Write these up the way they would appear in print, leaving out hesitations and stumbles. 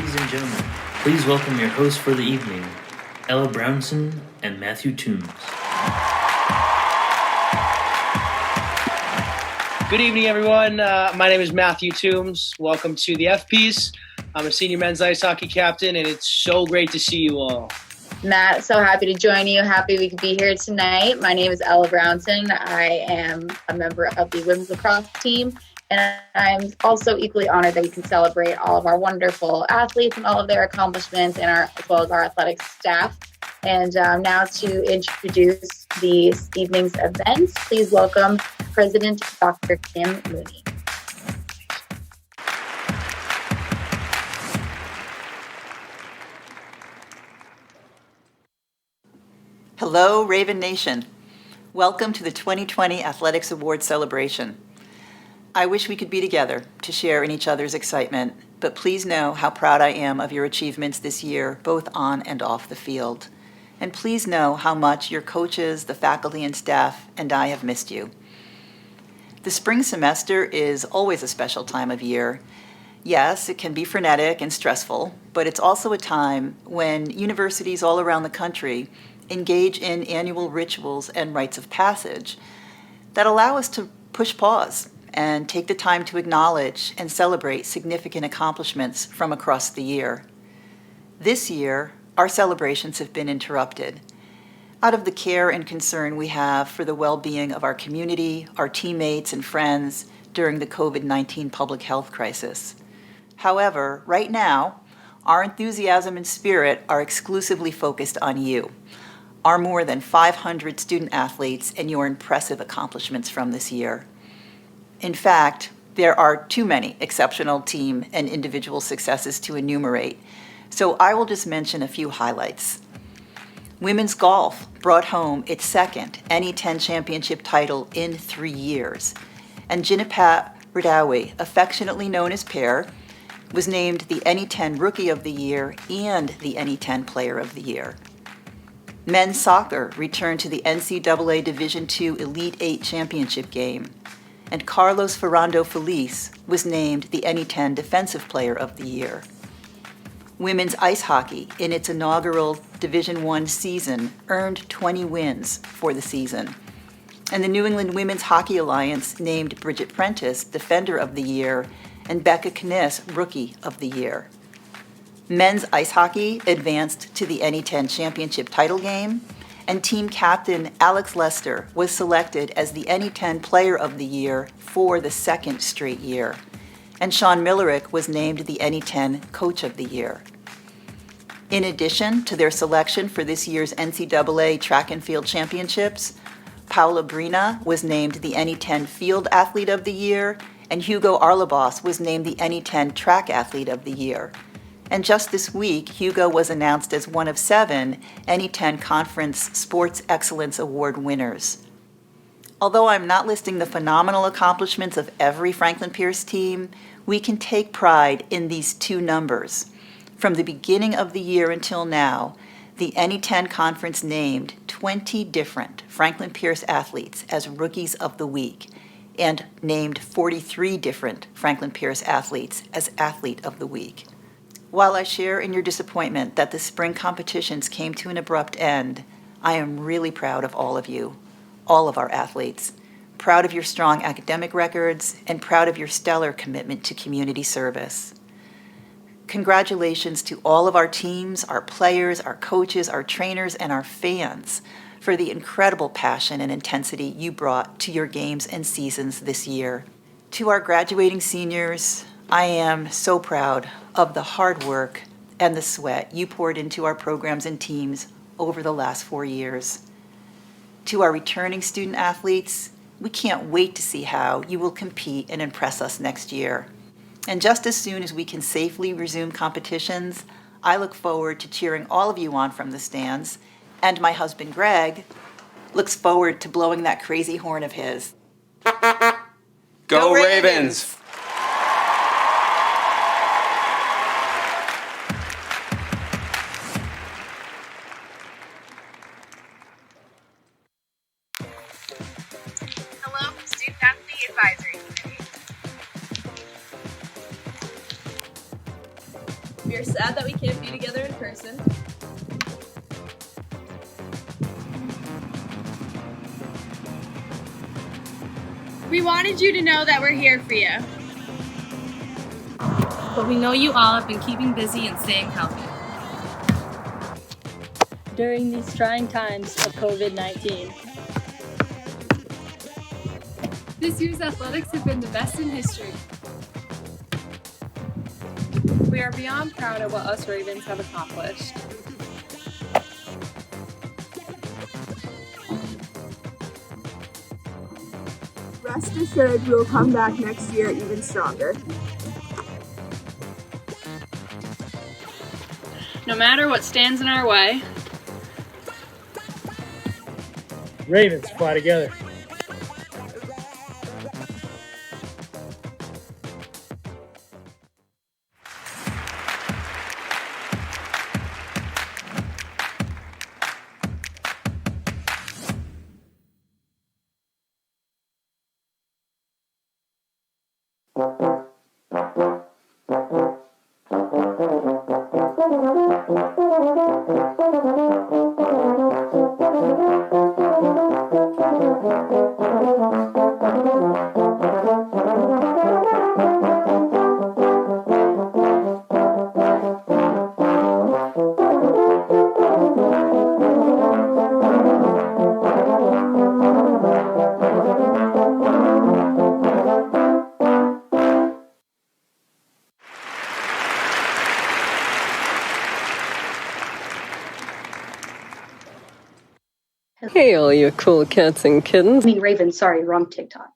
Ladies and gentlemen, please welcome your hosts for the evening, Ella Brownson and Matthew Toombs. Good evening, everyone. My name is Matthew Toombs. Welcome to the Fpys. I'm a senior men's ice hockey captain, and it's so great to see you all. Matt, so happy to join you. Happy we could be here tonight. My name is Ella Brownson. I am a member of the women's lacrosse team, and I'm also equally honored that we can celebrate all of our wonderful athletes and all of their accomplishments, and as well as our athletic staff. And now to introduce this evening's events, please welcome President Dr. Kim Mooney. Hello, Raven Nation. Welcome to the 2020 Athletics Award celebration. I wish we could be together to share in each other's excitement, but please know how proud I am of your achievements this year, both on and off the field. And please know how much your coaches, the faculty and staff, and I have missed you. The spring semester is always a special time of year. Yes, it can be frenetic and stressful, but it's also a time when universities all around the country engage in annual rituals and rites of passage that allow us to push pause and take the time to acknowledge and celebrate significant accomplishments from across the year. This year, our celebrations have been interrupted out of the care and concern we have for the well-being of our community, our teammates and friends during the COVID-19 public health crisis. However, right now, our enthusiasm and spirit are exclusively focused on you, our more than 500 student athletes, and your impressive accomplishments from this year. In fact, there are too many exceptional team and individual successes to enumerate, so I will just mention a few highlights. Women's golf brought home its second NE10 championship title in 3 years, and Jinipat Radawi, affectionately known as Pear, was named the NE10 Rookie of the Year and the NE10 Player of the Year. Men's soccer returned to the NCAA Division II Elite Eight championship game, and Carlos Ferrando Feliz was named the NE10 Defensive Player of the Year. Women's ice hockey, in its inaugural Division I season, earned 20 wins for the season, and the New England Women's Hockey Alliance named Bridget Prentice Defender of the Year and Becca Kniss Rookie of the Year. Men's ice hockey advanced to the NE10 championship title game, and team captain Alex Lester was selected as the NE10 Player of the Year for the second straight year, and Sean Millerick was named the NE10 Coach of the Year. In addition to their selection for this year's NCAA Track and Field Championships, Paula Brina was named the NE10 Field Athlete of the Year, and Hugo Arlebos was named the NE10 Track Athlete of the Year. And just this week, Hugo was announced as one of 7 NE10 Conference Sports Excellence Award winners. Although I'm not listing the phenomenal accomplishments of every Franklin Pierce team, we can take pride in these 2 numbers. From the beginning of the year until now, the NE10 Conference named 20 different Franklin Pierce athletes as Rookies of the Week, and named 43 different Franklin Pierce athletes as Athlete of the Week. While I share in your disappointment that the spring competitions came to an abrupt end, I am really proud of all of you, all of our athletes, proud of your strong academic records, and proud of your stellar commitment to community service. Congratulations to all of our teams, our players, our coaches, our trainers, and our fans for the incredible passion and intensity you brought to your games and seasons this year. To our graduating seniors, I am so proud of the hard work and the sweat you poured into our programs and teams over the last 4 years. To our returning student athletes, we can't wait to see how you will compete and impress us next year. And just as soon as we can safely resume competitions, I look forward to cheering all of you on from the stands, and my husband Greg looks forward to blowing that crazy horn of his. Go Ravens! Hello from Student Athlete Advisory Committee. We are so sad that we can't be together in person. We wanted you to know that we're here for you. But we know you all have been keeping busy and staying healthy during these trying times of COVID-19. This year's athletics have been the best in history. We are beyond proud of what us Ravens have accomplished. Rest assured, we'll come back next year even stronger. No matter what stands in our way, Ravens fly together. Hey, all you cool cats and kittens. Ravens, sorry, wrong TikTok.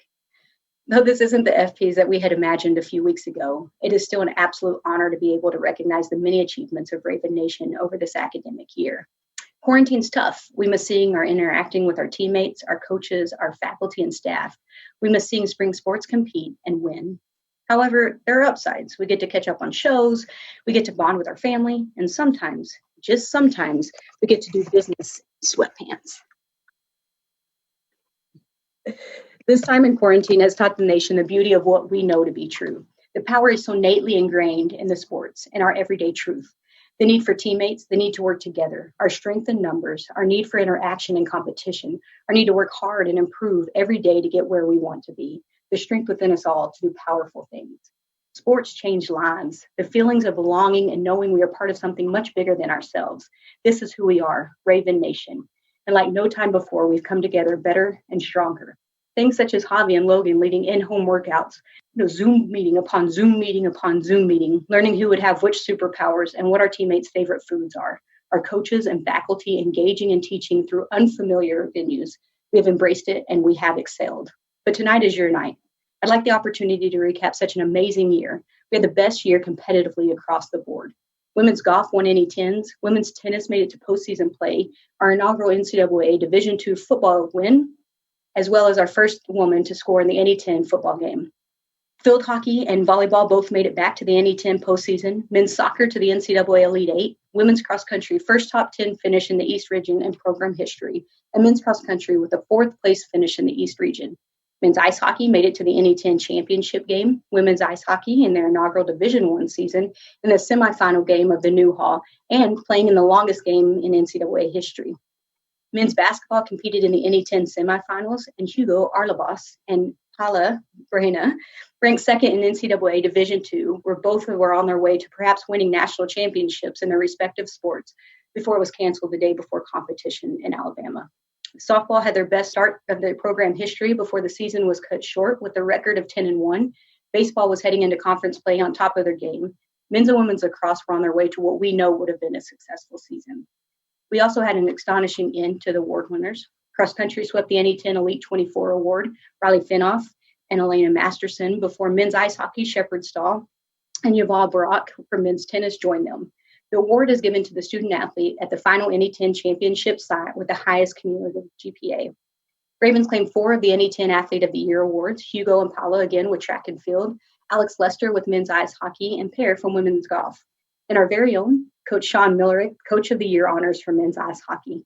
Though this isn't the FPs that we had imagined a few weeks ago, it is still an absolute honor to be able to recognize the many achievements of Raven Nation over this academic year. Quarantine's tough. We miss seeing or interacting with our teammates, our coaches, our faculty and staff. We miss seeing spring sports compete and win. However, there are upsides. We get to catch up on shows, we get to bond with our family, and sometimes, just sometimes, we get to do business in sweatpants. This time in quarantine has taught the nation the beauty of what we know to be true. The power is so innately ingrained in the sports and our everyday truth. The need for teammates, the need to work together, our strength in numbers, our need for interaction and competition, our need to work hard and improve every day to get where we want to be, the strength within us all to do powerful things. Sports change lives, the feelings of belonging and knowing we are part of something much bigger than ourselves. This is who we are, Raven Nation. And like no time before, we've come together better and stronger. Things such as Javi and Logan leading in-home workouts, Zoom meeting upon Zoom meeting upon Zoom meeting, learning who would have which superpowers and what our teammates' favorite foods are. Our coaches and faculty engaging and teaching through unfamiliar venues. We have embraced it and we have excelled. But tonight is your night. I'd like the opportunity to recap such an amazing year. We had the best year competitively across the board. Women's golf won NE10s. Women's tennis made it to postseason play. Our inaugural NCAA Division II football win, as well as our first woman to score in the NE10 football game. Field hockey and volleyball both made it back to the NE10 postseason. Men's soccer to the NCAA Elite Eight. Women's cross country first top 10 finish in the East region in program history. And men's cross country with a 4th place finish in the East region. Men's ice hockey made it to the NE10 championship game. Women's ice hockey in their inaugural Division I season in the semifinal game of the New Hall and playing in the longest game in NCAA history. Men's basketball competed in the NE10 semifinals, and Hugo Arlabas and Paula Brena, ranked second in NCAA Division II, where both were on their way to perhaps winning national championships in their respective sports before it was canceled the day before competition in Alabama. Softball had their best start of their program history before the season was cut short with a record of 10-1. Baseball was heading into conference play on top of their game. Men's and women's lacrosse were on their way to what we know would have been a successful season. We also had an astonishing end to the award winners. Cross country swept the NE10 Elite 24 award, Riley Finoff and Elena Masterson, before men's ice hockey, Shepard Stahl and Yuval Barak for men's tennis joined them. The award is given to the student athlete at the final NE10 championship site with the highest cumulative GPA. Ravens claimed 4 of the NE10 Athlete of the Year awards, Hugo and Paula again with track and field, Alex Lester with men's ice hockey, and Pear from women's golf. And our very own Coach Sean Millerick, Coach of the Year honors for men's ice hockey.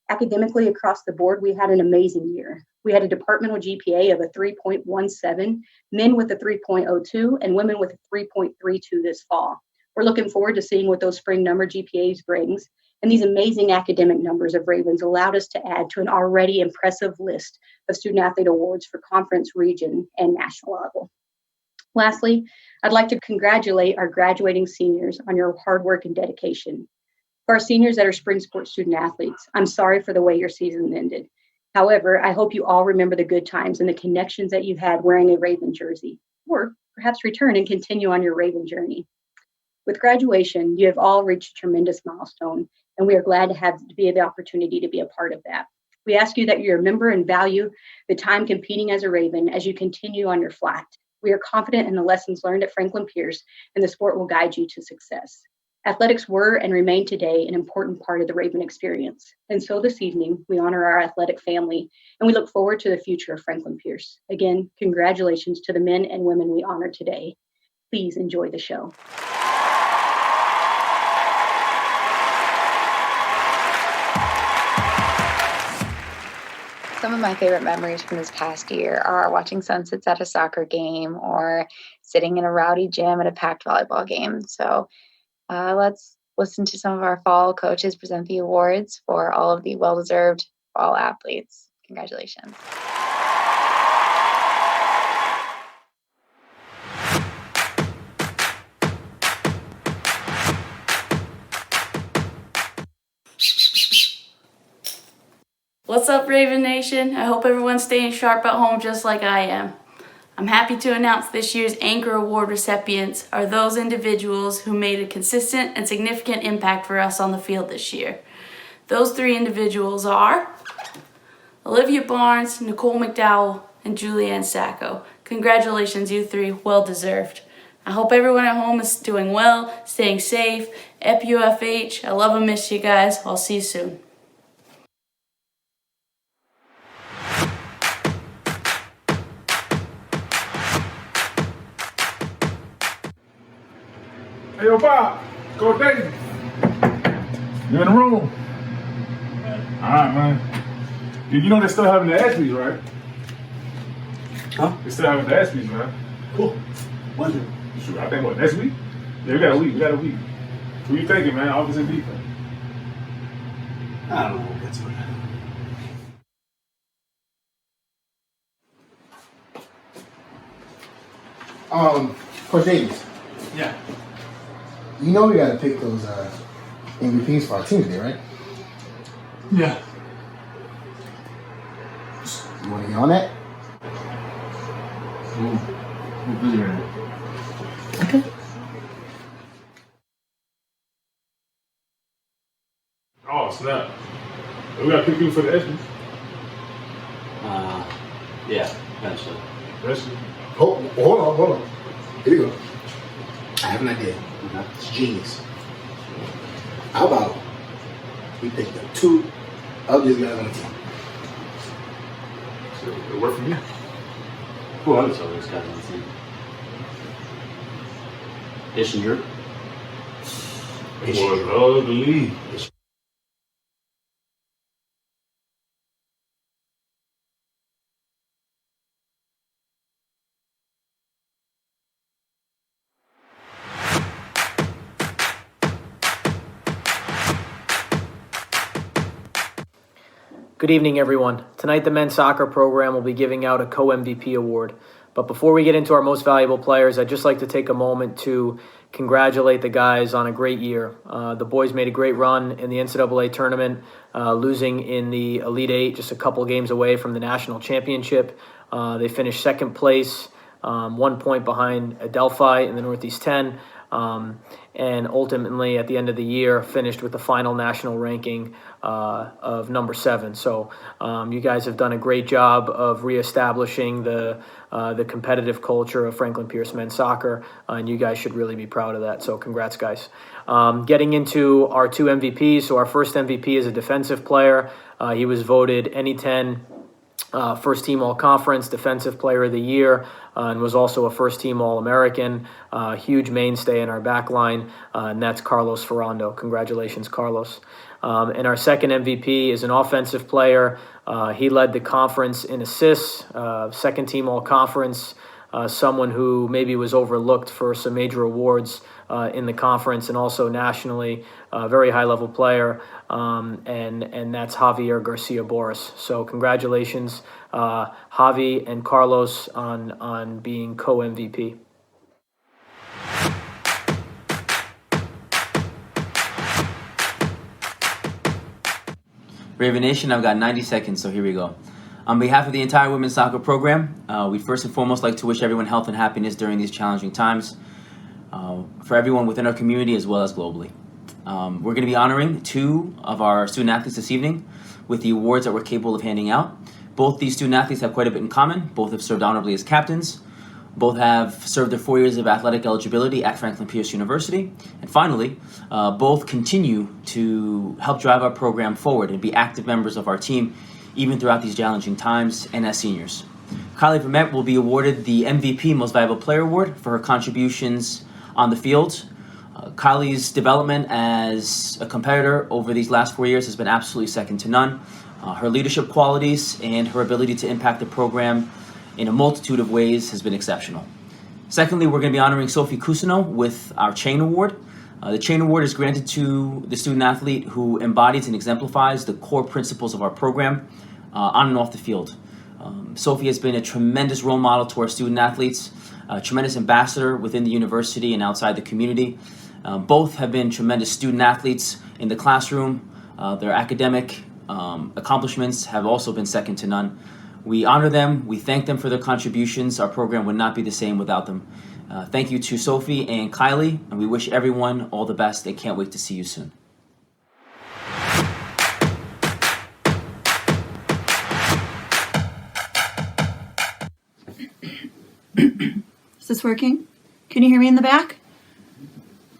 Academically across the board, we had an amazing year. We had a departmental GPA of a 3.17, men with a 3.02, and women with a 3.32 this fall. We're looking forward to seeing what those spring number GPAs brings. And these amazing academic numbers of Ravens allowed us to add to an already impressive list of student athlete awards for conference, region, and national level. Lastly, I'd like to congratulate our graduating seniors on your hard work and dedication. For our seniors that are spring sports student athletes, I'm sorry for the way your season ended. However, I hope you all remember the good times and the connections that you had wearing a Raven jersey, or perhaps return and continue on your Raven journey. With graduation, you have all reached a tremendous milestone, and we are glad to be the opportunity to be a part of that. We ask you that you remember and value the time competing as a Raven as you continue on your flight. We are confident in the lessons learned at Franklin Pierce, and the sport will guide you to success. Athletics were and remain today an important part of the Raven experience. And so this evening, we honor our athletic family, and we look forward to the future of Franklin Pierce. Again, congratulations to the men and women we honor today. Please enjoy the show. Some of my favorite memories from this past year are watching sunsets at a soccer game or sitting in a rowdy gym at a packed volleyball game. So let's listen to some of our fall coaches present the awards for all of the well-deserved fall athletes. Congratulations. What's up, Raven Nation? I hope everyone's staying sharp at home just like I am. I'm happy to announce this year's Anchor Award recipients are those individuals who made a consistent and significant impact for us on the field this year. Those three individuals are Olivia Barnes, Nicole McDowell, and Julianne Sacco. Congratulations, you three. Well deserved. I hope everyone at home is doing well, staying safe. FUFH, I love and miss you guys. I'll see you soon. Hey, yo, Bob, go Daisy. You in the room? All right, man. You know they're still having the Ashby's, right? Huh? They're still having the Ashby's, man. Cool. When's it? Shoot, I think, what, next week? Yeah, we got a week. Who you thinking, man? Offense and defense? I don't know. That's what Coach Davis. Yeah. You know we got to pick those MVPs for our team today, right? Yeah. You want to get on that? We're busy right now. Okay. Oh, snap. We got to pick you for the Ashby's. Yeah, eventually. Eventually. Hold on. Here we go. I have an idea. It's genius. How about we pick the two ugliest guys on the team? So it worked for me. Who are those other guys on the team? Ish and Europe? It was ugly. Good evening, everyone. Tonight, the men's soccer program will be giving out a co-MVP award. But before we get into our most valuable players, I'd just like to take a moment to congratulate the guys on a great year. The boys made a great run in the NCAA tournament, losing in the Elite Eight, just a couple games away from the national championship. They finished second place, 1 point behind Adelphi in the Northeast 10. And ultimately, at the end of the year, finished with the final national ranking of number 7. So you guys have done a great job of reestablishing the competitive culture of Franklin Pierce men's soccer, and you guys should really be proud of that. So congrats, guys. Getting into our two MVPs. So our first MVP is a defensive player. He was voted NE10 first team all-conference, defensive player of the year, and was also a first team all-American, huge mainstay in our back line, and that's Carlos Ferrando. Congratulations, Carlos. And our second MVP is an offensive player. He led the conference in assists, second team all-conference, someone who maybe was overlooked for some major awards in the conference and also nationally. Very high-level player, and that's Javier Garcia Boris. So congratulations, Javi and Carlos, on being co-MVP. Raven Nation, I've got 90 seconds, so here we go. On behalf of the entire women's soccer program, we'd first and foremost like to wish everyone health and happiness during these challenging times, for everyone within our community as well as globally. We're going to be honoring 2 of our student athletes this evening with the awards that we're capable of handing out. Both these student athletes have quite a bit in common. Both have served honorably as captains. Both have served their 4 years of athletic eligibility at Franklin Pierce University. And finally, both continue to help drive our program forward and be active members of our team, even throughout these challenging times and as seniors. Kylie Vermette will be awarded the MVP Most Valuable Player Award for her contributions on the field. Kylie's development as a competitor over these last 4 years has been absolutely second to none. Her leadership qualities and her ability to impact the program in a multitude of ways has been exceptional. Secondly, we're going to be honoring Sophie Cousineau with our Chain Award. The Chain Award is granted to the student athlete who embodies and exemplifies the core principles of our program on and off the field. Sophie has been a tremendous role model to our student athletes, a tremendous ambassador within the university and outside the community. Both have been tremendous student athletes in the classroom. Their academic accomplishments have also been second to none. We honor them. We thank them for their contributions. Our program would not be the same without them. Thank you to Sophie and Kylie, and we wish everyone all the best and can't wait to see you soon. Is this working? Can you hear me in the back?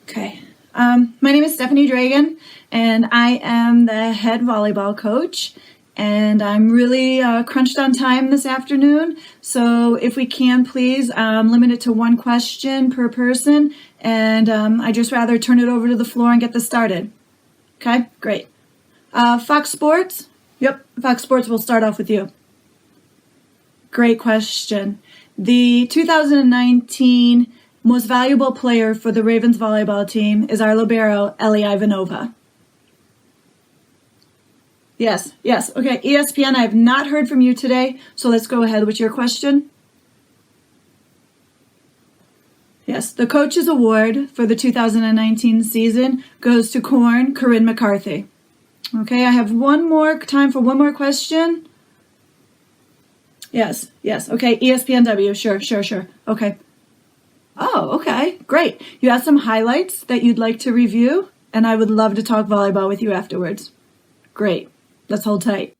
Okay. My name is Stephanie Dragan, and I am the head volleyball coach. And I'm really crunched on time this afternoon. So if we can, please limit it to 1 question per person. And I'd just rather turn it over to the floor and get this started. Okay, great. Fox Sports? Yep, Fox Sports, we'll start off with you. Great question. The 2019 most valuable player for the Ravens volleyball team is our libero, Ellie Ivanova. Yes. Okay, ESPN, I have not heard from you today, so let's go ahead with your question. Yes, the Coach's Award for the 2019 season goes to Corinne McCarthy. Okay, I have time for one more question. Yes, okay, ESPNW, sure. Okay. Oh, okay, great. You have some highlights that you'd like to review, and I would love to talk volleyball with you afterwards. Great. Let's hold tight.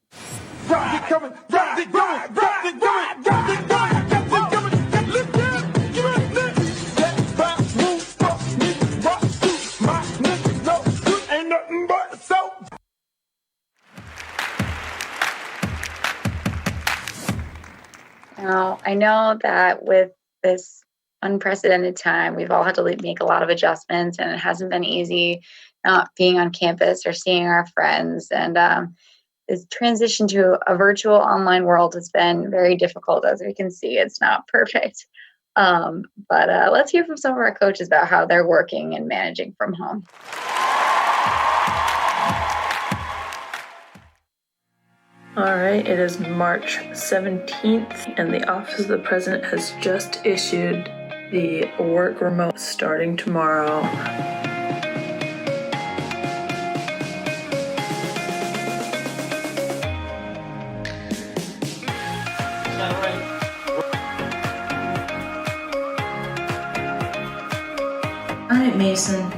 Now, I know that with this unprecedented time, we've all had to make a lot of adjustments, and it hasn't been easy not being on campus or seeing our friends. And this transition to a virtual online world has been very difficult. As we can see, it's not perfect. But let's hear from some of our coaches about how they're working and managing from home. All right, it is March 17th, and the Office of the President has just issued the work remote starting tomorrow. All right, Mason,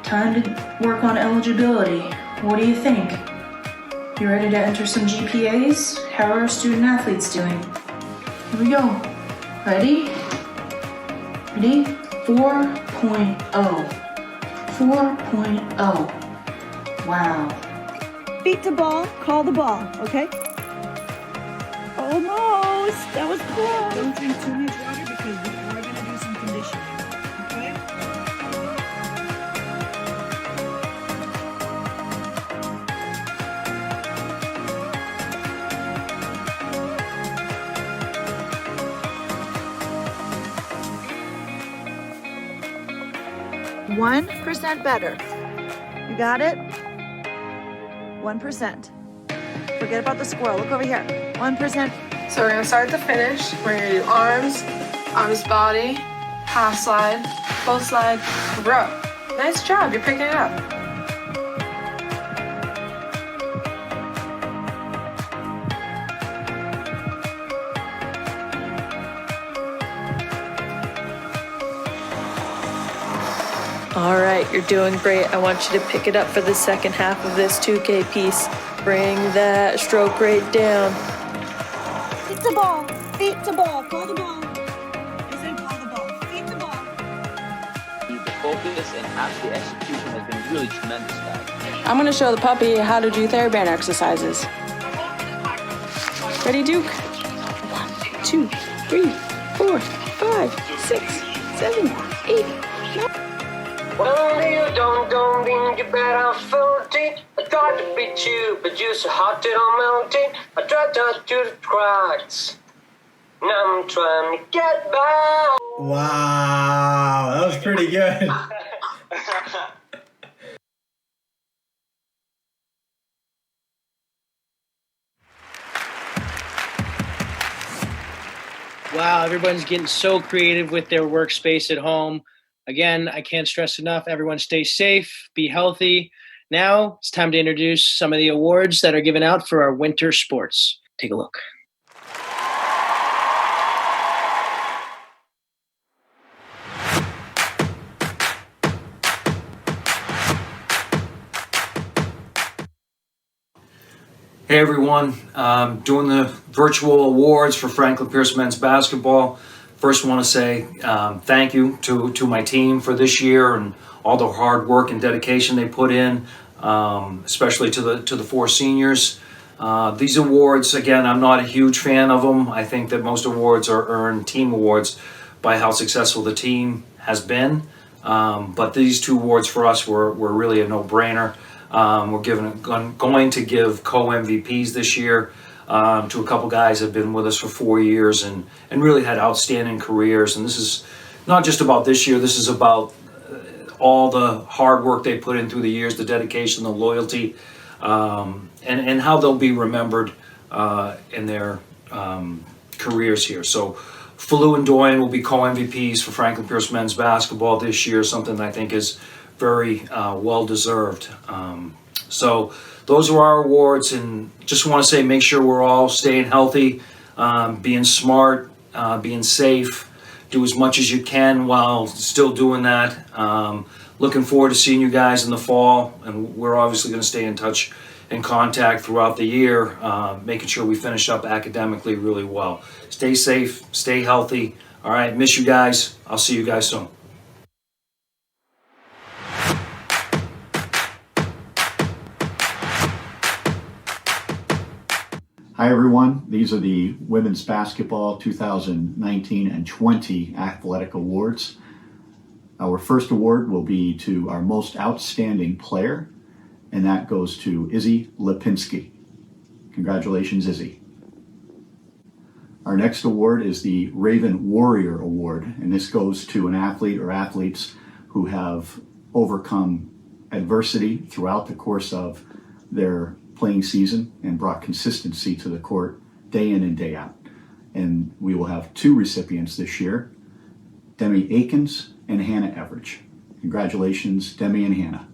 time to work on eligibility. What do you think? You ready to enter some GPAs? How are our student athletes doing? Here we go. Ready? 4.0. 4.0. Wow. Feet to ball, call the ball, okay? Almost. That was close. Don't drink too much water because we are going to do some conditioning, okay? 1% better. You got it? 1%. Forget about the squirrel. Look over here. 1%. So we're gonna start to finish. We're gonna do arms, arms body, half slide, full slide, row. Nice job, you're picking it up. All right, you're doing great. I want you to pick it up for the second half of this 2K piece. Bring that stroke rate down. Feet to ball. Feet to ball. Call the ball. I said call the ball. Feet to ball. The focus and actually execution has been really tremendous, guys. I'm gonna show the puppy how to do TheraBand exercises. Ready, Duke? 1, 2, 3, 4, 5, 6, 7, 8, 9. Well, you don't think you better felt it. I tried to beat you, but you're so hot that I'm melting. I tried to do the cracks. Now I'm trying to get back. Wow, that was pretty good. Wow, everyone's getting so creative with their workspace at home. Again, I can't stress enough, everyone stay safe, be healthy. Now it's time to introduce some of the awards that are given out for our winter sports. Take a look. Hey everyone, doing the virtual awards for Franklin Pierce men's basketball. First want to say thank you to my team for this year and all the hard work and dedication they put in, especially to the 4 seniors. These awards, again, I'm not a huge fan of them. I think that most awards are earned team awards by how successful the team has been. But these 2 awards for us were really a no-brainer. We're going to give co-MVPs this year to a couple guys that have been with us for 4 years and really had outstanding careers. And this is not just about this year. This is about all the hard work they put in through the years, the dedication, the loyalty, and how they'll be remembered in their careers here. So Falou and Doyen will be co-MVPs for Franklin Pierce men's basketball this year, something that I think is very well-deserved. So those are our awards, and just want to say make sure we're all staying healthy, being smart, being safe, do as much as you can while still doing that. Looking forward to seeing you guys in the fall, and we're obviously going to stay in touch and contact throughout the year, making sure we finish up academically really well. Stay safe, stay healthy. All right, miss you guys. I'll see you guys soon. Hi everyone, these are the Women's Basketball 2019 and 20 Athletic Awards. Our first award will be to our most outstanding player, and that goes to Izzy Lipinski. Congratulations, Izzy. Our next award is the Raven Warrior Award, and this goes to an athlete or athletes who have overcome adversity throughout the course of their playing season and brought consistency to the court day in and day out. And we will have 2 recipients this year, Demi Akins and Hannah Everidge. Congratulations, Demi and Hannah.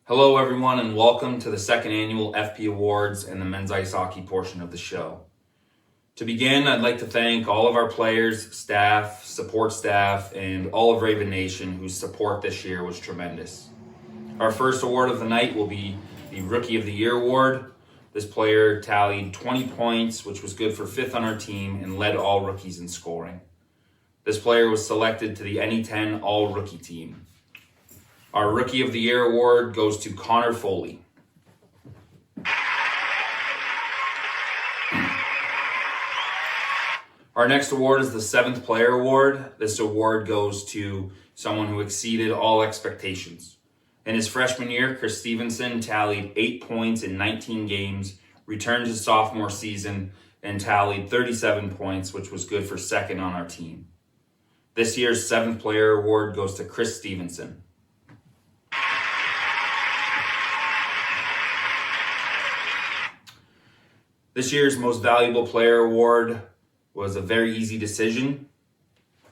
Hello everyone and welcome to the 2nd annual FP Awards and the men's ice hockey portion of the show. To begin, I'd like to thank all of our players, staff, support staff, and all of Raven Nation whose support this year was tremendous. Our first award of the night will be the Rookie of the Year Award. This player tallied 20 points, which was good for 5th on our team and led all rookies in scoring. This player was selected to the NE10 All-Rookie team. Our Rookie of the Year Award goes to Connor Foley. Our next award is the 7th Player Award. This award goes to someone who exceeded all expectations. In his freshman year, Chris Stevenson tallied 8 points in 19 games, returned his sophomore season and tallied 37 points, which was good for second on our team. This year's 7th player award goes to Chris Stevenson. This year's most valuable player award was a very easy decision.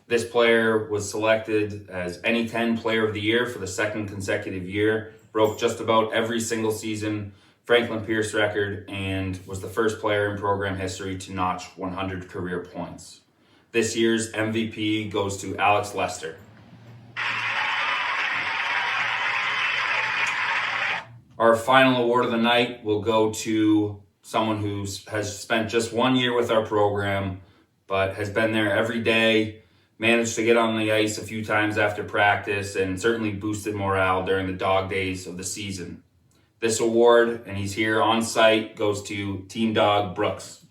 This player was selected as any 10 player of the year for the 2nd consecutive year, broke just about every single season Franklin Pierce record, and was the first player in program history to notch 100 career points. This year's MVP goes to Alex Lester. Our final award of the night will go to someone who has spent just 1 year with our program, but has been there every day, managed to get on the ice a few times after practice, and certainly boosted morale during the dog days of the season. This award, and he's here on site, goes to Team Dog Brooks.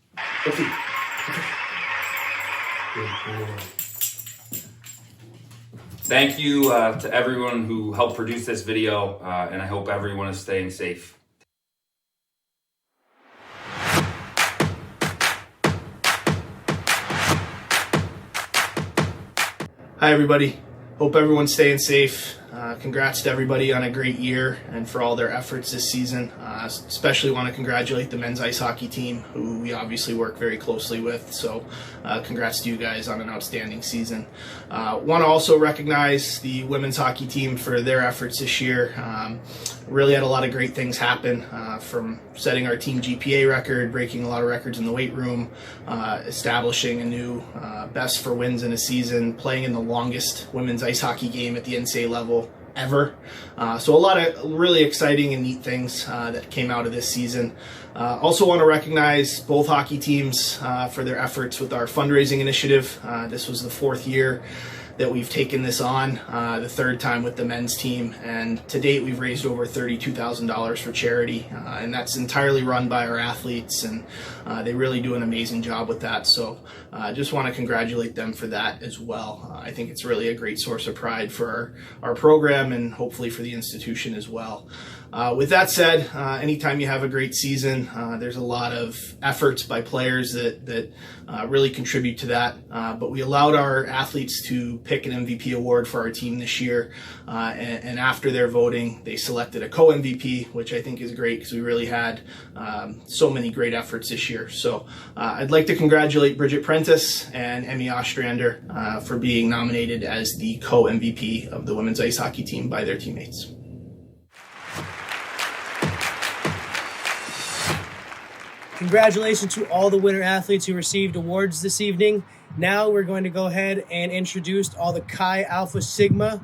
Thank you to everyone who helped produce this video, and I hope everyone is staying safe. Hi everybody, hope everyone's staying safe. Congrats to everybody on a great year and for all their efforts this season. Especially want to congratulate the men's ice hockey team, who we obviously work very closely with, so congrats to you guys on an outstanding season. Want to also recognize the women's hockey team for their efforts this year. Really had a lot of great things happen, from setting our team GPA record, breaking a lot of records in the weight room, establishing a new best for wins in a season, playing in the longest women's ice hockey game at the NCAA level ever. So a lot of really exciting and neat things that came out of this season. Also want to recognize both hockey teams for their efforts with our fundraising initiative. This was the 4th year that we've taken this on, the 3rd time with the men's team, and to date we've raised over $32,000 for charity, and that's entirely run by our athletes, and they really do an amazing job with that. So just want to congratulate them for that as well. I think it's really a great source of pride for our program and hopefully for the institution as well. With that said, anytime you have a great season, there's a lot of efforts by players that really contribute to that. But we allowed our athletes to pick an MVP award for our team this year. And after their voting, they selected a co-MVP, which I think is great because we really had so many great efforts this year. So I'd like to congratulate Bridget Prentice and Emmy Ostrander for being nominated as the co-MVP of the women's ice hockey team by their teammates. Congratulations to all the winner athletes who received awards this evening. Now we're going to go ahead and introduce all the Chi Alpha Sigma,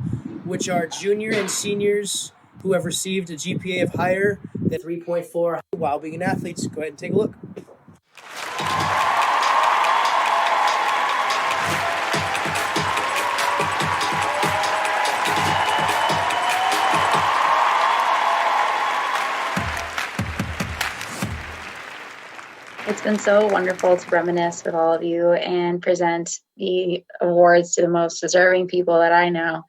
which are junior and seniors who have received a GPA of higher than 3.4 while being athletes. Go ahead and take a look. It's been so wonderful to reminisce with all of you and present the awards to the most deserving people that I know.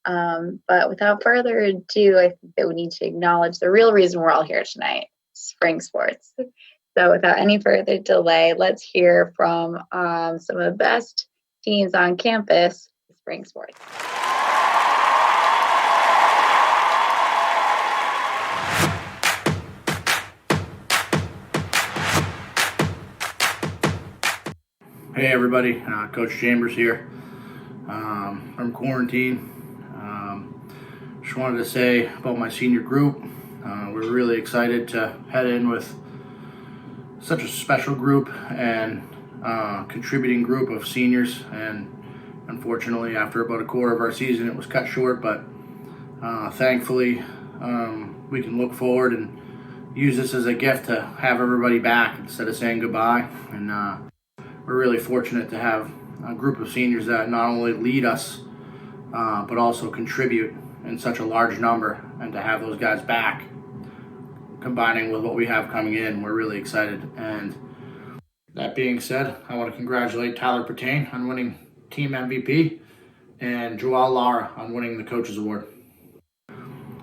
But without further ado, I think that we need to acknowledge the real reason we're all here tonight, spring sports. So without any further delay, let's hear from some of the best teams on campus, spring sports. Hey everybody, Coach Chambers here from quarantine. Just wanted to say about my senior group, we're really excited to head in with such a special group and contributing group of seniors, and unfortunately after about a quarter of our season it was cut short, but thankfully we can look forward and use this as a gift to have everybody back instead of saying goodbye. And we're really fortunate to have a group of seniors that not only lead us, but also contribute in such a large number, and to have those guys back, combining with what we have coming in, we're really excited. And that being said, I want to congratulate Tyler Pertain on winning Team MVP and Joelle Lara on winning the Coaches Award.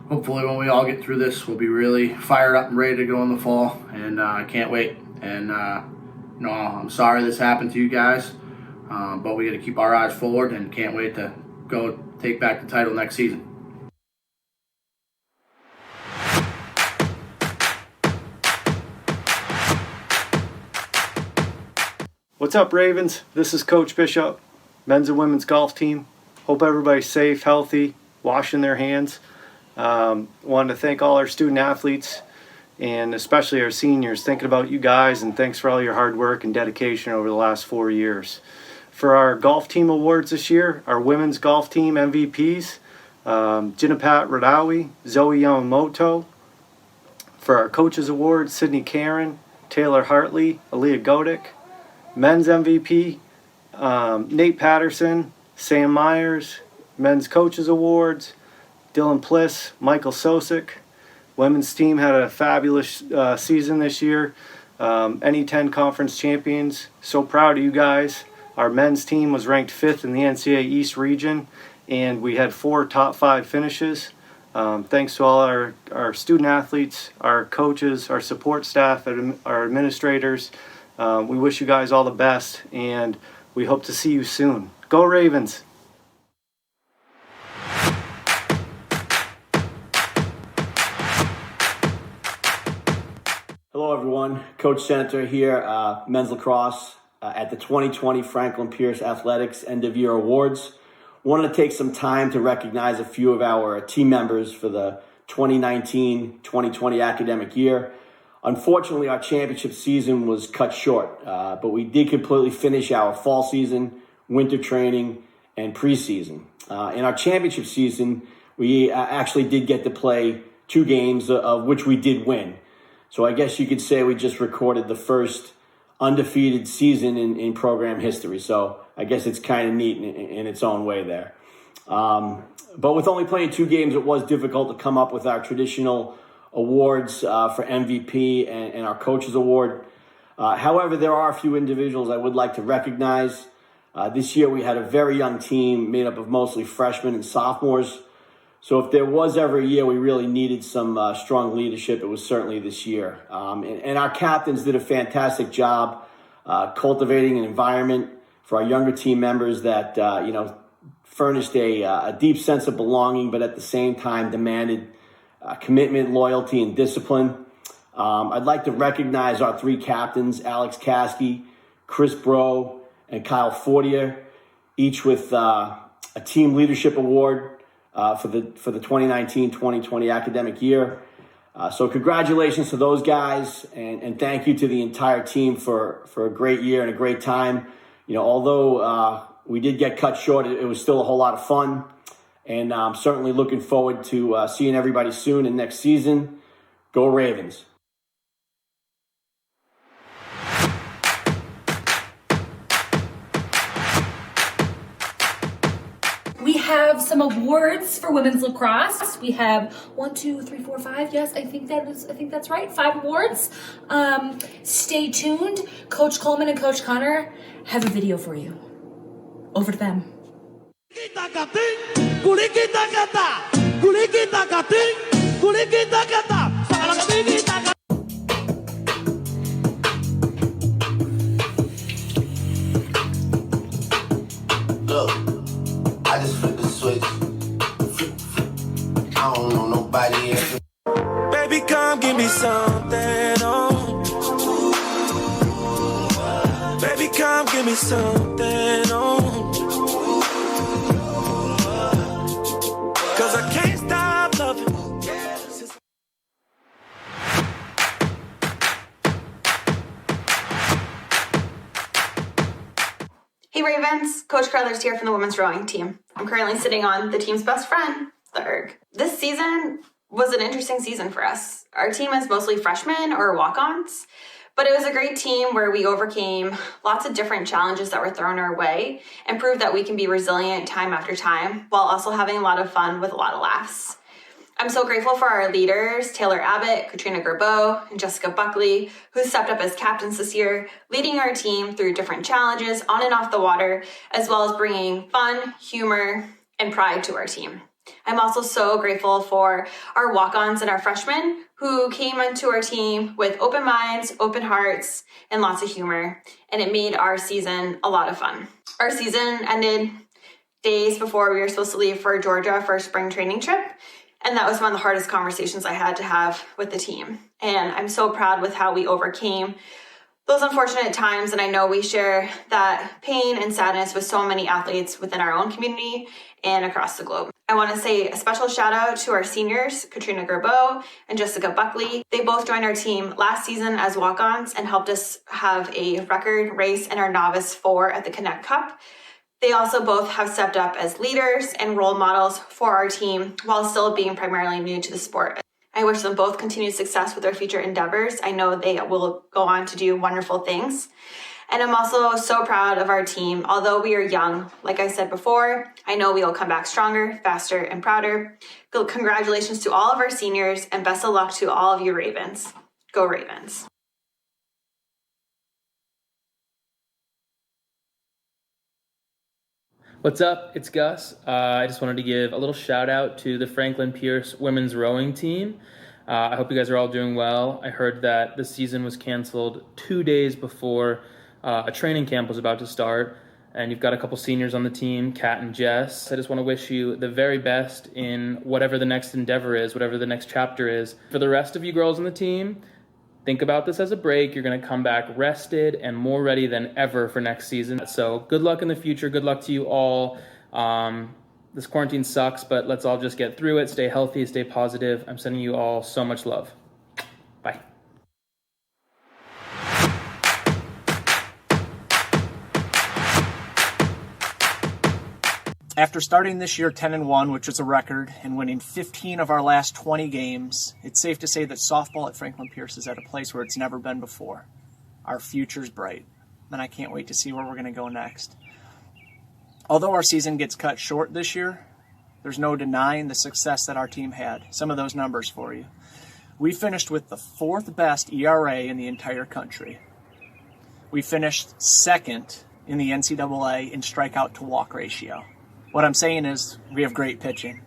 hopefully when we all get through this, we'll be really fired up and ready to go in the fall, and I can't wait. And I'm sorry this happened to you guys, but we got to keep our eyes forward and can't wait to go take back the title next season. What's up, Ravens? This is Coach Bishop, men's and women's golf team. Hope everybody's safe, healthy, washing their hands. Wanted to thank all our student athletes and especially our seniors, thinking about you guys, and thanks for all your hard work and dedication over the last 4 years. For our golf team awards this year, our women's golf team MVPs, Jinapat Radawi, Zoe Yamamoto. For our coaches awards, Sydney Karen, Taylor Hartley, Aaliyah Godick. Men's MVP, Nate Patterson, Sam Myers. Men's Coaches Awards, Dylan Pliss, Michael Sosick. Women's team had a fabulous season this year. NE10 conference champions. So proud of you guys. Our men's team was ranked 5th in the NCAA East region, and we had 4 top 5 finishes. Thanks to all our student athletes, our coaches, our support staff, our administrators. We wish you guys all the best, and we hope to see you soon. Go Ravens! Hello everyone, Coach Senator here, men's lacrosse at the 2020 Franklin Pierce Athletics End of Year Awards. Wanted to take some time to recognize a few of our team members for the 2019-2020 academic year. Unfortunately, our championship season was cut short, but we did completely finish our fall season, winter training, and preseason. In our championship season, we actually did get to play 2 games, of which we did win. So I guess you could say we just recorded the first undefeated season in program history. So I guess it's kind of neat in its own way there. But with only playing 2 games, it was difficult to come up with our traditional awards for MVP and our coaches award. However, there are a few individuals I would like to recognize. This year we had a very young team made up of mostly freshmen and sophomores. So if there was ever a year we really needed some strong leadership, it was certainly this year. And our captains did a fantastic job cultivating an environment for our younger team members that furnished a deep sense of belonging, but at the same time demanded commitment, loyalty, and discipline. I'd like to recognize our 3 captains, Alex Caskey, Chris Bro, and Kyle Fortier, each with a team leadership award for the 2019-2020 academic year. So congratulations to those guys, and thank you to the entire team for a great year and a great time. Although we did get cut short, it was still a whole lot of fun. And I'm certainly looking forward to seeing everybody soon and next season. Go Ravens. We have some awards for women's lacrosse. We have 1, 2, 3, 4, 5. Yes, I think that's right. 5 awards. Stay tuned. Coach Coleman and Coach Connor have a video for you. Over to them. Look, I just flipped the switch. I don't know nobody else. Baby, come give me something, oh. Baby, come give me something, oh. Cause I can't stop loving. Hey Ravens, Coach Carruthers here from the women's rowing team. I'm currently sitting on the team's best friend, the erg. This season was an interesting season for us. Our team is mostly freshmen or walk-ons, but it was a great team where we overcame lots of different challenges that were thrown our way and proved that we can be resilient time after time while also having a lot of fun with a lot of laughs. I'm so grateful for our leaders, Taylor Abbott, Katrina Gerbeau, and Jessica Buckley, who stepped up as captains this year, leading our team through different challenges on and off the water, as well as bringing fun, humor, and pride to our team. I'm also so grateful for our walk-ons and our freshmen who came onto our team with open minds, open hearts, and lots of humor, and it made our season a lot of fun. Our season ended days before we were supposed to leave for Georgia for a spring training trip, and that was one of the hardest conversations I had to have with the team. And I'm so proud with how we overcame those unfortunate times, and I know we share that pain and sadness with so many athletes within our own community and across the globe. I want to say a special shout out to our seniors, Katrina Gerbeau and Jessica Buckley. They both joined our team last season as walk-ons and helped us have a record race in our Novice 4 at the Connect Cup. They also both have stepped up as leaders and role models for our team while still being primarily new to the sport. I wish them both continued success with their future endeavors. I know they will go on to do wonderful things. And I'm also so proud of our team. Although we are young, like I said before, I know we will come back stronger, faster, and prouder. Congratulations to all of our seniors and best of luck to all of you Ravens. Go Ravens. What's up? It's Gus. I just wanted to give a little shout out to the Franklin Pierce women's rowing team. I hope you guys are all doing well. I heard that the season was canceled 2 days before a training camp was about to start, and you've got a couple seniors on the team, Kat and Jess. I just want to wish you the very best in whatever the next endeavor is, whatever the next chapter is. For the rest of you girls on the team, think about this as a break. You're going to come back rested and more ready than ever for next season. So good luck in the future. Good luck to you all. This quarantine sucks, but let's all just get through it. Stay healthy, stay positive. I'm sending you all so much love. Bye. After starting this year 10-1, which was a record, and winning 15 of our last 20 games, it's safe to say that softball at Franklin Pierce is at a place where it's never been before. Our future's bright, and I can't wait to see where we're going to go next. Although our season gets cut short this year, there's no denying the success that our team had. Some of those numbers for you. We finished with the 4th best ERA in the entire country. We finished 2nd in the NCAA in strikeout to walk ratio. What I'm saying is we have great pitching.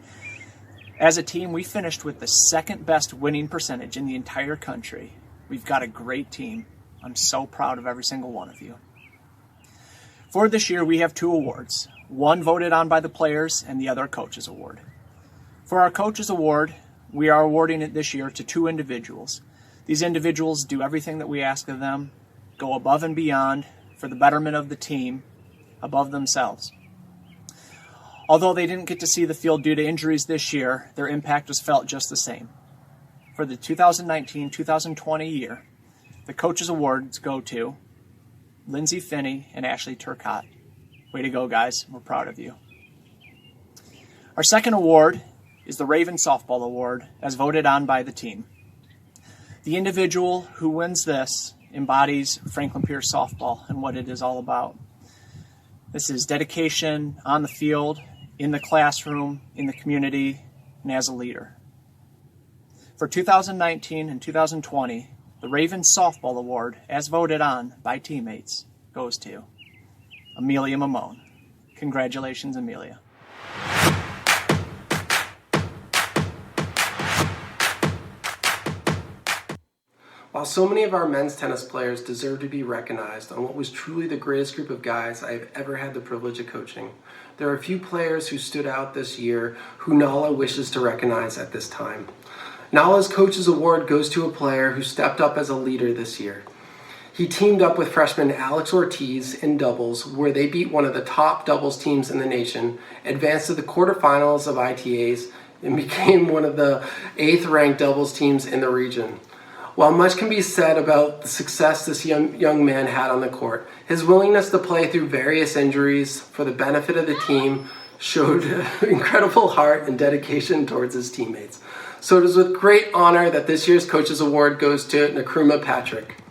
As a team, we finished with the 2nd best winning percentage in the entire country. We've got a great team. I'm so proud of every single one of you. For this year, we have 2 awards. One voted on by the players and the other a coach's award. For our coach's award, we are awarding it this year to 2 individuals. These individuals do everything that we ask of them, go above and beyond for the betterment of the team, above themselves. Although they didn't get to see the field due to injuries this year, their impact was felt just the same. For the 2019-2020 year, the Coaches Awards go to Lindsay Finney and Ashley Turcotte. Way to go, guys. We're proud of you. Our second award is the Raven Softball Award, as voted on by the team. The individual who wins this embodies Franklin Pierce softball and what it is all about. This is dedication on the field, in the classroom, in the community, and as a leader. For 2019 and 2020, the Raven Softball Award, as voted on by teammates, goes to Amelia Mamone. Congratulations, Amelia. While so many of our men's tennis players deserve to be recognized on what was truly the greatest group of guys I have ever had the privilege of coaching, there are a few players who stood out this year who Nala wishes to recognize at this time. Nala's Coach's Award goes to a player who stepped up as a leader this year. He teamed up with freshman Alex Ortiz in doubles, where they beat one of the top doubles teams in the nation, advanced to the quarterfinals of ITAs, and became one of the 8th ranked doubles teams in the region. While much can be said about the success this young man had on the court, his willingness to play through various injuries for the benefit of the team showed incredible heart and dedication towards his teammates. So it is with great honor that this year's Coach's Award goes to Nkrumah Patrick.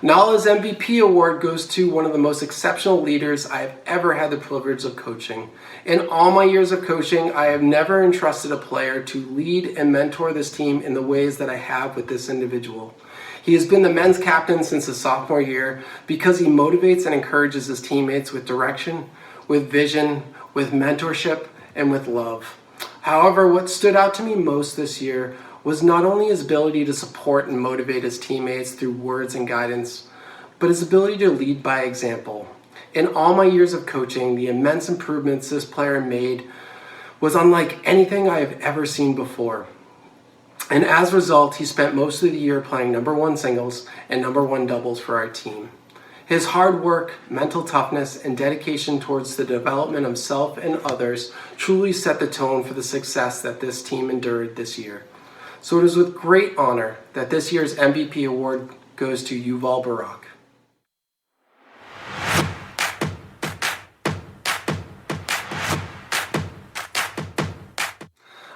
Nala's MVP award goes to one of the most exceptional leaders I have ever had the privilege of coaching. In all my years of coaching, I have never entrusted a player to lead and mentor this team in the ways that I have with this individual. He has been the men's captain since his sophomore year because he motivates and encourages his teammates with direction, with vision, with mentorship, and with love. However, what stood out to me most this year was not only his ability to support and motivate his teammates through words and guidance, but his ability to lead by example. In all my years of coaching, the immense improvements this player made was unlike anything I have ever seen before. And as a result, he spent most of the year playing number one singles and number one doubles for our team. His hard work, mental toughness, and dedication towards the development of himself and others truly set the tone for the success that this team endured this year. So it is with great honor that this year's MVP award goes to Yuval Barak.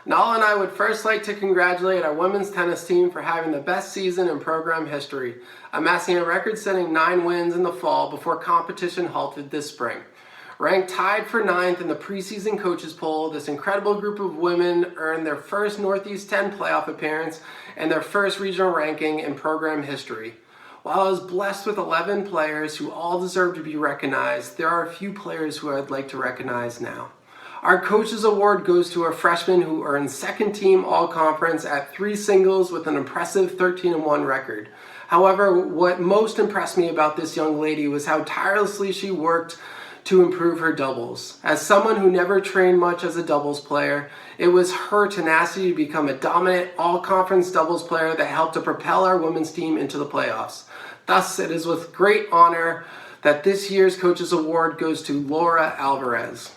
Nala and I would first like to congratulate our women's tennis team for having the best season in program history, amassing a record-setting 9 wins in the fall before competition halted this spring. Ranked tied for 9th in the preseason coaches poll, this incredible group of women earned their first Northeast 10 playoff appearance and their first regional ranking in program history. While I was blessed with 11 players who all deserve to be recognized, there are a few players who I'd like to recognize now. Our Coaches Award goes to a freshman who earned second team all-conference at 3 singles with an impressive 13-1 record. However, what most impressed me about this young lady was how tirelessly she worked to improve her doubles. As someone who never trained much as a doubles player, it was her tenacity to become a dominant all-conference doubles player that helped to propel our women's team into the playoffs. Thus, it is with great honor that this year's Coaches Award goes to Laura Alvarez.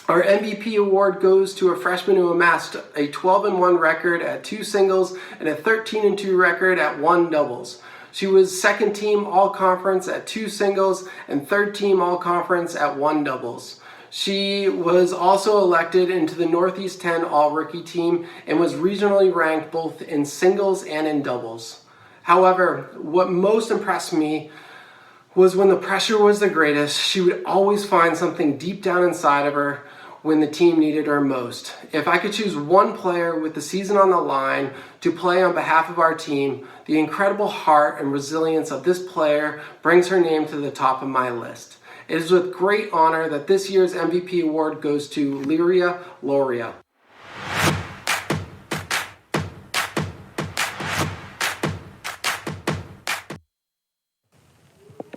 Our MVP award goes to a freshman who amassed a 12-1 record at 2 singles and a 13-2 record at 1 doubles. She was second team all-conference at 2 singles and third team all-conference at 1 doubles. She was also elected into the Northeast 10 all-rookie team and was regionally ranked both in singles and in doubles. However, what most impressed me was when the pressure was the greatest, she would always find something deep down inside of her when the team needed her most. If I could choose one player with the season on the line to play on behalf of our team, the incredible heart and resilience of this player brings her name to the top of my list. It is with great honor that this year's MVP award goes to Lyria Loria.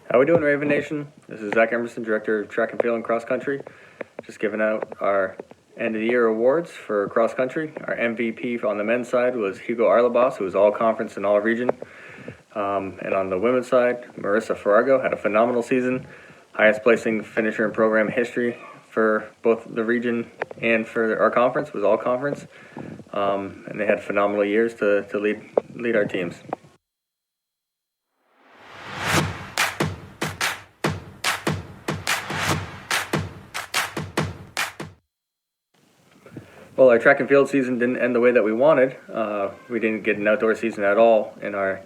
How we doing, Raven Nation? This is Zach Emerson, Director of Track and Field and Cross Country. Just giving out our end of the year awards for cross country. Our MVP on the men's side was Hugo Arlabas, who was all conference and all region. And on the women's side, Marissa Farago had a phenomenal season. Highest placing finisher in program history for both the region and for our conference, was all conference. And they had phenomenal years to lead our teams. Well, our track and field season didn't end the way that we wanted. We didn't get an outdoor season at all, and our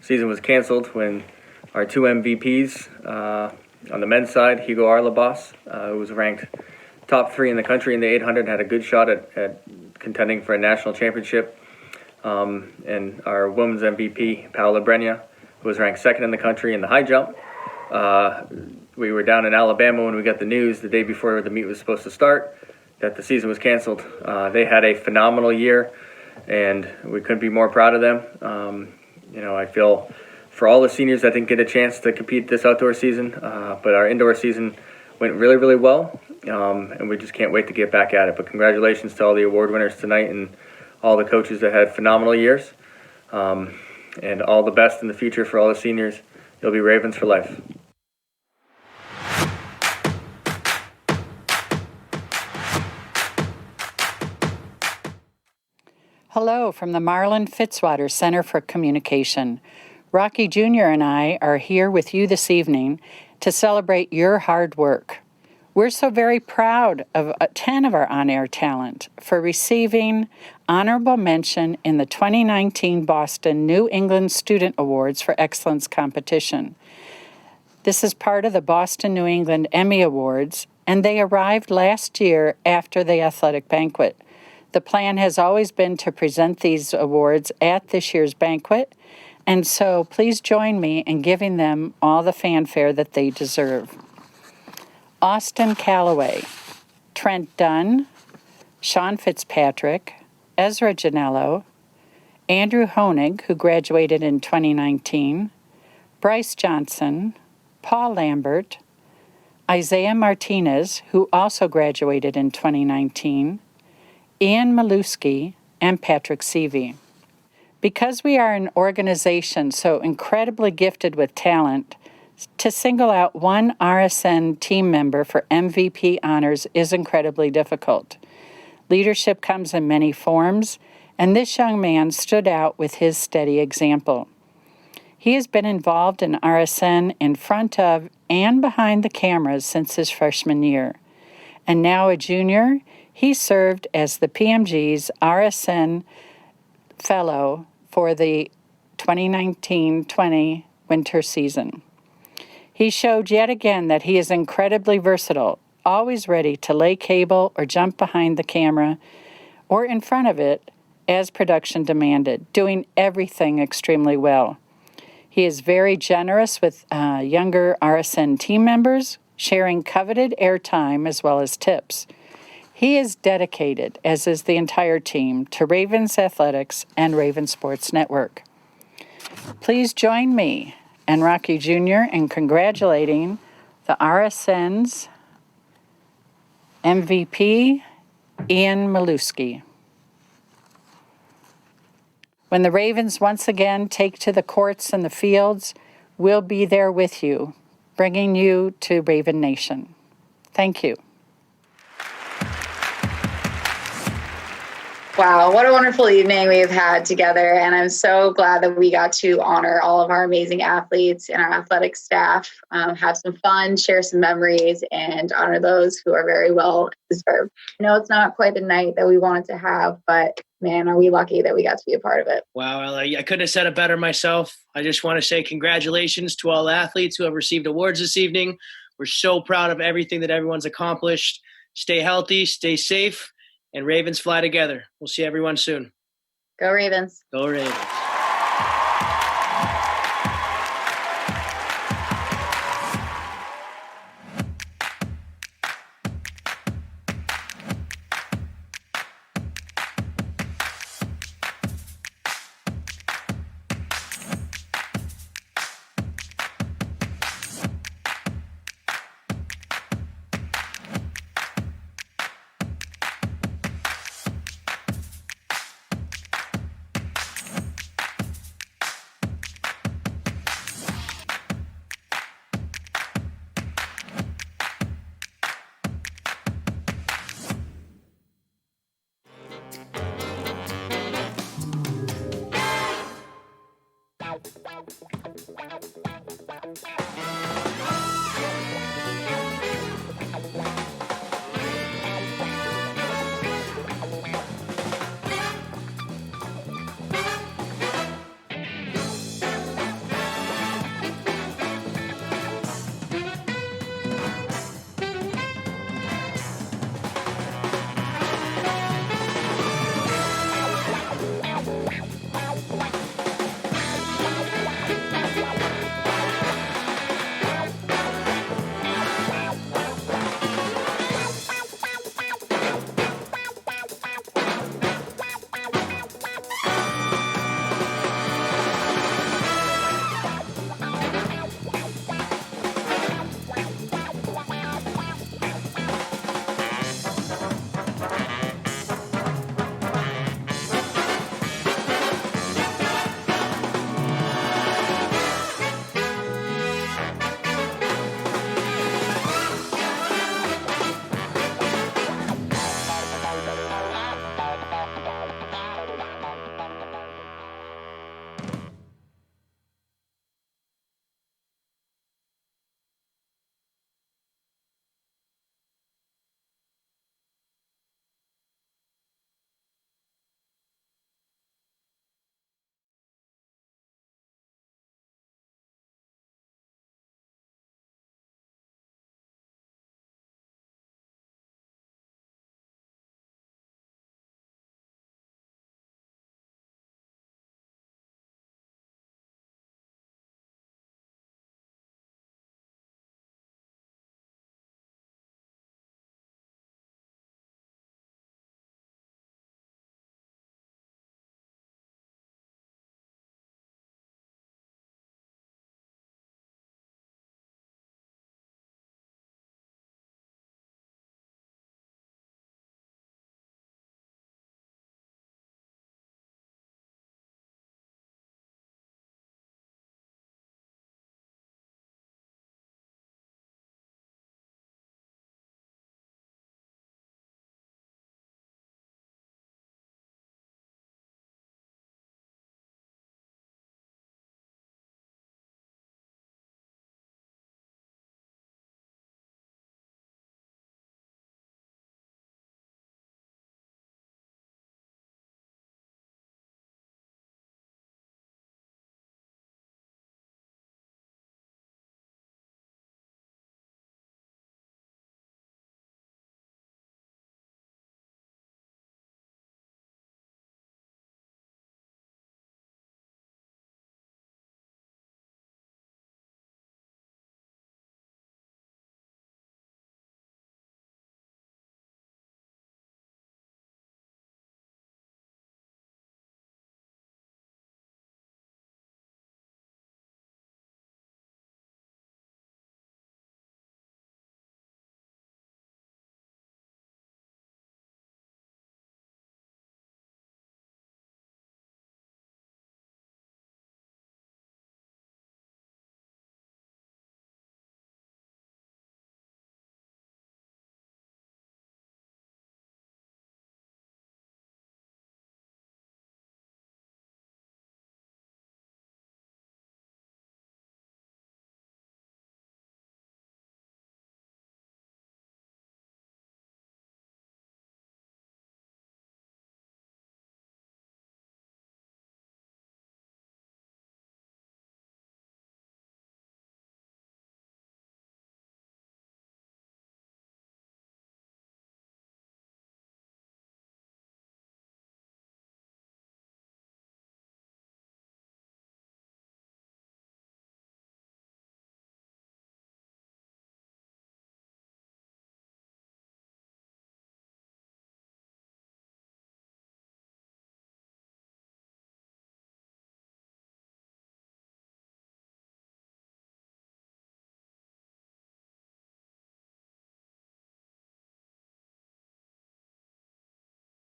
season was canceled when our 2 MVPs on the men's side, Hugo Arlabas, who was ranked top 3 in the country in the 800, had a good shot at contending for a national championship. And our women's MVP, Paola Brenia, who was ranked 2nd in the country in the high jump. We were down in Alabama when we got the news the day before the meet was supposed to start that the season was canceled. They had a phenomenal year, and we couldn't be more proud of them. I feel for all the seniors that didn't get a chance to compete this outdoor season, but our indoor season went really, really well, and we just can't wait to get back at it. But congratulations to all the award winners tonight and all the coaches that had phenomenal years, and all the best in the future for all the seniors. You'll be Ravens for life. Hello from the Marlin Fitzwater Center for Communication. Rocky Jr. and I are here with you this evening to celebrate your hard work. We're so very proud of 10 of our on-air talent for receiving honorable mention in the 2019 Boston New England Student Awards for Excellence Competition. This is part of the Boston New England Emmy Awards, and they arrived last year after the athletic banquet. The plan has always been to present these awards at this year's banquet, and so please join me in giving them all the fanfare that they deserve. Austin Calloway, Trent Dunn, Sean Fitzpatrick, Ezra Janello, Andrew Honig, who graduated in 2019, Bryce Johnson, Paul Lambert, Isaiah Martinez, who also graduated in 2019, Ian Maluski, and Patrick Seavey. Because we are an organization so incredibly gifted with talent, to single out one RSN team member for MVP honors is incredibly difficult. Leadership comes in many forms, and this young man stood out with his steady example. He has been involved in RSN in front of and behind the cameras since his freshman year. And now a junior, he served as the PMG's RSN Fellow for the 2019-20 winter season. He showed yet again that he is incredibly versatile, always ready to lay cable or jump behind the camera or in front of it as production demanded, doing everything extremely well. He is very generous with younger RSN team members, sharing coveted airtime as well as tips. He is dedicated, as is the entire team, to Ravens Athletics and Ravens Sports Network. Please join me and Rocky Jr. in congratulating the RSN's MVP, Ian Maluski. When the Ravens once again take to the courts and the fields, we'll be there with you, bringing you to Raven Nation. Thank you. Wow, what a wonderful evening we've had together. And I'm so glad that we got to honor all of our amazing athletes and our athletic staff, have some fun, share some memories, and honor those who are very well deserved. I know it's not quite the night that we wanted to have, but man, are we lucky that we got to be a part of it. Wow, I couldn't have said it better myself. I just want to say congratulations to all athletes who have received awards this evening. We're so proud of everything that everyone's accomplished. Stay healthy, stay safe, and Ravens fly together. We'll see everyone soon. Go Ravens. Go Ravens.